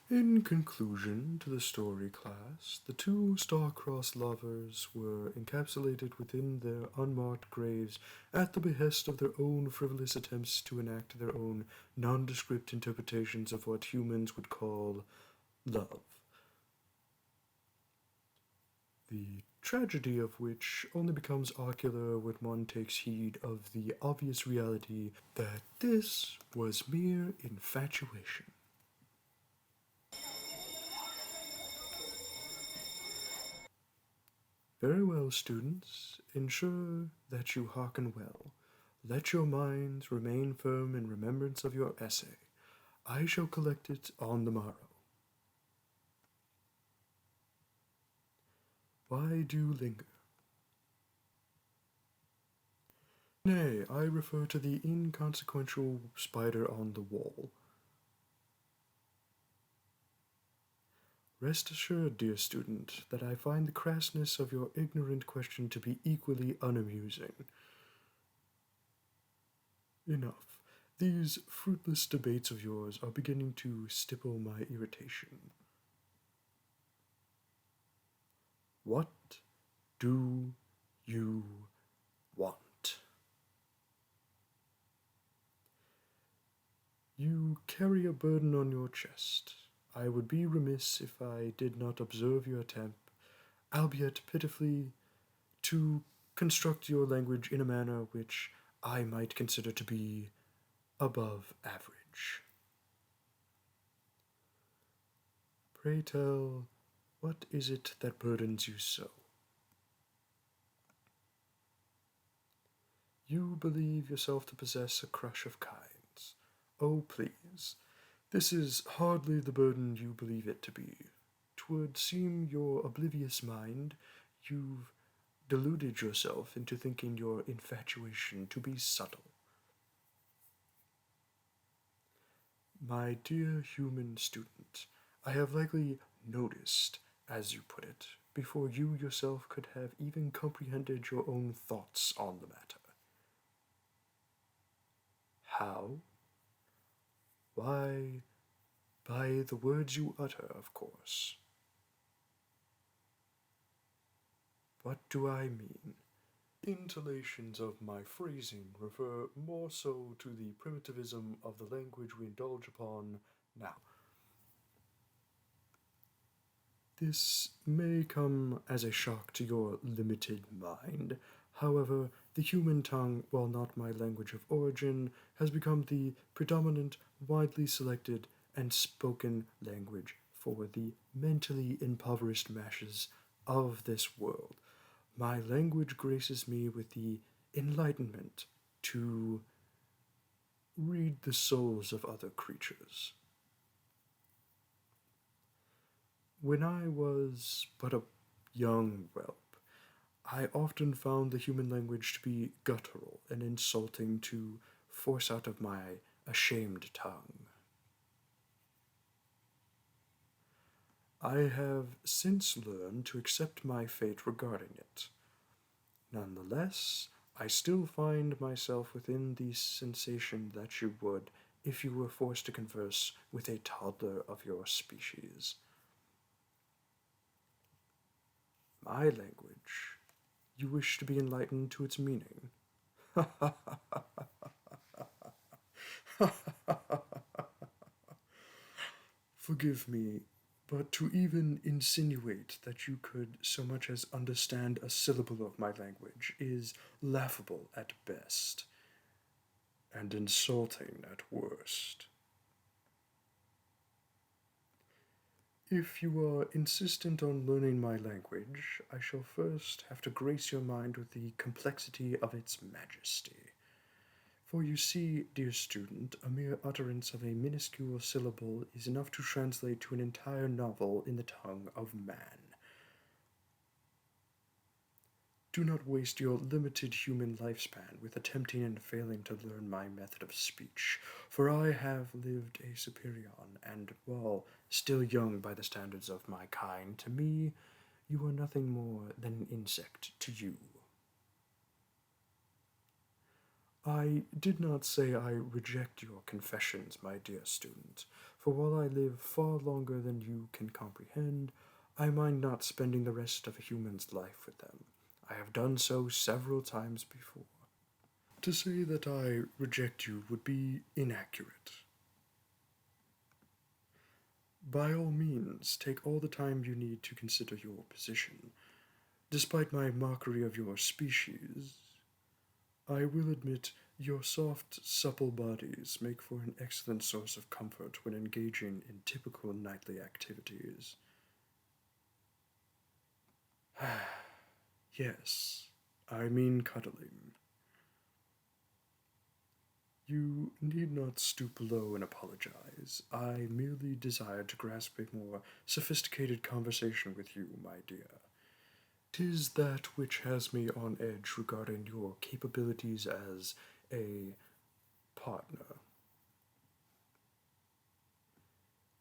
In conclusion to the story class, the two star-crossed lovers were encapsulated within their unmarked graves at the behest of their own frivolous attempts to enact their own nondescript interpretations of what humans would call love. The tragedy of which only becomes ocular when one takes heed of the obvious reality that this was mere infatuation. Very well, students, ensure that you hearken well. Let your minds remain firm in remembrance of your essay. I shall collect it on the morrow. Why do linger? Nay, I refer to the inconsequential spider on the wall. Rest assured, dear student, that I find the crassness of your ignorant question to be equally unamusing. Enough. These fruitless debates of yours are beginning to stipple my irritation. What do you want? You carry a burden on your chest. I would be remiss if I did not observe your attempt, albeit pitifully, to construct your language in a manner which I might consider to be above average. Pray tell, what is it that burdens you so? You believe yourself to possess a crush of kinds. Oh, please, this is hardly the burden you believe it to be. 'Twould seem your oblivious mind you've deluded yourself into thinking your infatuation to be subtle. My dear human student, I have likely noticed, as you put it, before you yourself could have even comprehended your own thoughts on the matter. How? Why, by the words you utter, of course. What do I mean? Intonations of my phrasing refer more so to the primitivism of the language we indulge upon now. This may come as a shock to your limited mind. However, the human tongue, while not my language of origin, has become the predominant, widely selected, and spoken language for the mentally impoverished masses of this world. My language graces me with the enlightenment to read the souls of other creatures. When I was but a young whelp, I often found the human language to be guttural and insulting to force out of my ashamed tongue. I have since learned to accept my fate regarding it. Nonetheless, I still find myself within the sensation that you would if you were forced to converse with a toddler of your species. My language, you wish to be enlightened to its meaning. Forgive me, but to even insinuate that you could so much as understand a syllable of my language is laughable at best, and insulting at worst. If you are insistent on learning my language, I shall first have to grace your mind with the complexity of its majesty. For you see, dear student, a mere utterance of a minuscule syllable is enough to translate to an entire novel in the tongue of man. Do not waste your limited human lifespan with attempting and failing to learn my method of speech, for I have lived a superion, and, while still young by the standards of my kind, to me you are nothing more than an insect to you. I did not say I reject your confessions, my dear student, For while I live far longer than you can comprehend, I mind not spending the rest of a human's life with them. I have done so several times before. To say that I reject you would be inaccurate. By all means, take all the time you need to consider your position. Despite my mockery of your species, I will admit your soft, supple bodies make for an excellent source of comfort when engaging in typical nightly activities. Yes, I mean cuddling. You need not stoop low and apologize. I merely desire to grasp a more sophisticated conversation with you, my dear. 'Tis that which has me on edge regarding your capabilities as a partner.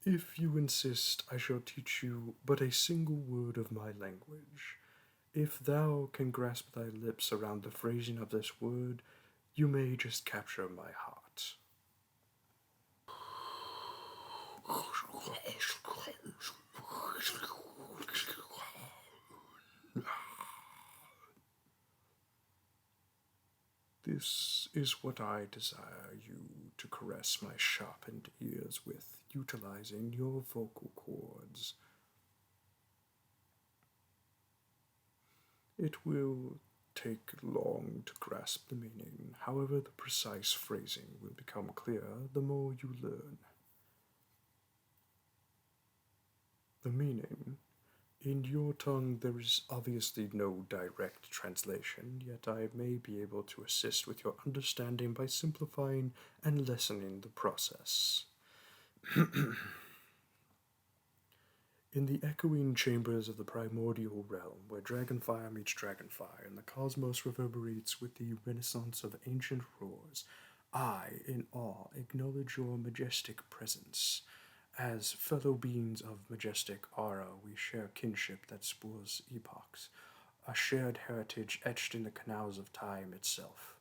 If you insist, I shall teach you but a single word of my language. If thou can grasp thy lips around the phrasing of this word, you may just capture my heart. This is what I desire you to caress my sharpened ears with, utilizing your vocal cords. It will take long to grasp the meaning, however, the precise phrasing will become clearer the more you learn. The meaning. In your tongue, there is obviously no direct translation, yet I may be able to assist with your understanding by simplifying and lessening the process. In the echoing chambers of the primordial realm, where dragonfire meets dragonfire and the cosmos reverberates with the renaissance of ancient roars, I, in awe, acknowledge your majestic presence. As fellow beings of majestic aura, we share kinship that spurs epochs, a shared heritage etched in the canals of time itself.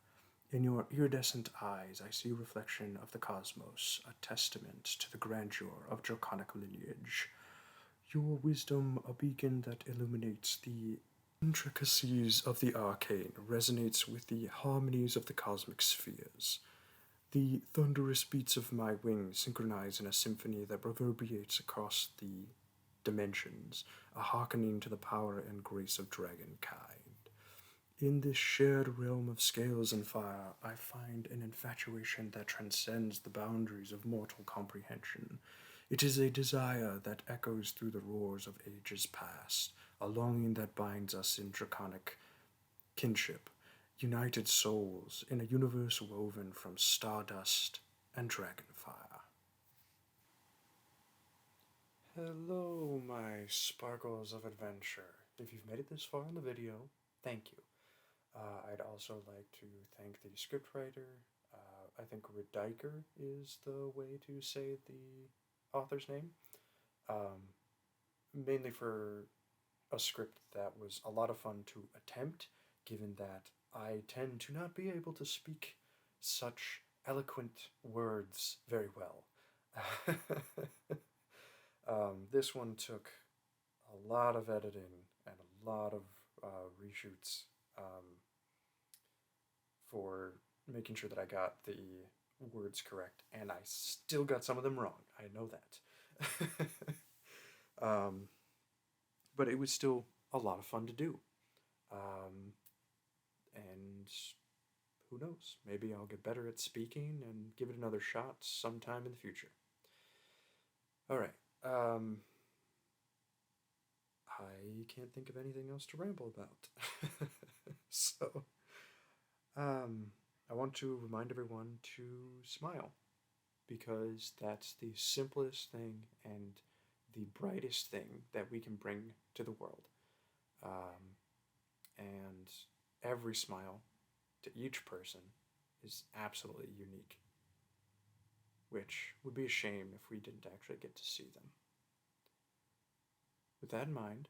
In your iridescent eyes, I see a reflection of the cosmos, a testament to the grandeur of draconic lineage. Your wisdom, a beacon that illuminates the intricacies of the arcane, resonates with the harmonies of the cosmic spheres. The thunderous beats of my wings synchronize in a symphony that reverberates across the dimensions, a hearkening to the power and grace of dragonkind. In this shared realm of scales and fire, I find an infatuation that transcends the boundaries of mortal comprehension. It is a desire that echoes through the roars of ages past, a longing that binds us in draconic kinship, united souls in a universe woven from stardust and dragonfire. Hello, my sparkles of adventure. If you've made it this far in the video, thank you. I'd also like to thank the scriptwriter. I think Rydikar is the way to say the author's name. Mainly for a script that was a lot of fun to attempt, given that I tend to not be able to speak such eloquent words very well. This one took a lot of editing and a lot of reshoots for making sure that I got the words correct, and I still got some of them wrong. I know that. But it was still a lot of fun to do. And who knows, maybe I'll get better at speaking and give it another shot sometime in the future. Alright, I can't think of anything else to ramble about. So, I want to remind everyone to smile, because that's the simplest thing and the brightest thing that we can bring to the world. And every smile to each person is absolutely unique, which would be a shame if we didn't actually get to see them. With that in mind,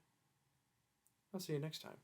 I'll see you next time.